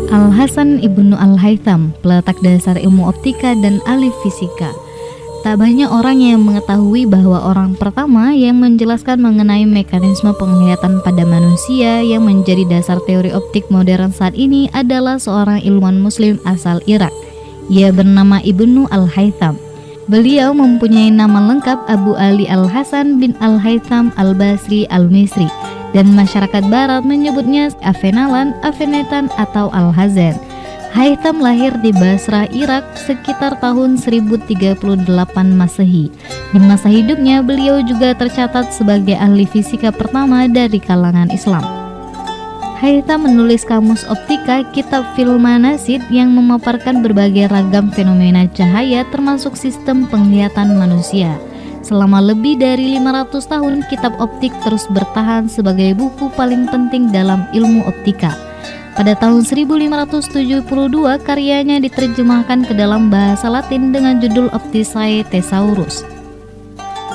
Al-Hasan Ibnu Al-Haytham, peletak dasar ilmu optika dan ahli fisika. Tak banyak orang yang mengetahui bahwa orang pertama yang menjelaskan mengenai mekanisme penglihatan pada manusia yang menjadi dasar teori optik modern saat ini adalah seorang ilmuwan muslim asal Irak. Ia bernama Ibnu Al-Haytham. Beliau mempunyai nama lengkap Abu Ali Al-Hasan bin Al-Haytham Al-Basri Al-Misri, dan masyarakat barat menyebutnya Afenalan, Afenetan atau Al-Hazan. Haytham lahir di Basrah, Irak sekitar tahun 1038 Masehi. Di masa hidupnya beliau juga tercatat sebagai ahli fisika pertama dari kalangan Islam. Haytham menulis kamus optika, kitab Filmanasid yang memaparkan berbagai ragam fenomena cahaya termasuk sistem penglihatan manusia. Selama lebih dari 500 tahun, kitab optik terus bertahan sebagai buku paling penting dalam ilmu optika. Pada tahun 1572, karyanya diterjemahkan ke dalam bahasa Latin dengan judul Opticae Thesaurus.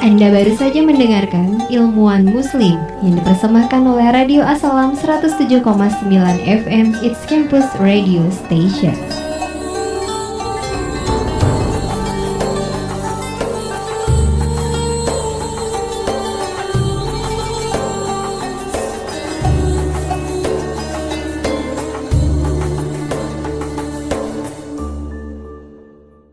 Anda baru saja mendengarkan Ilmuwan Muslim yang dipersembahkan oleh Radio As-Salam 107,9 FM It's Campus Radio Station.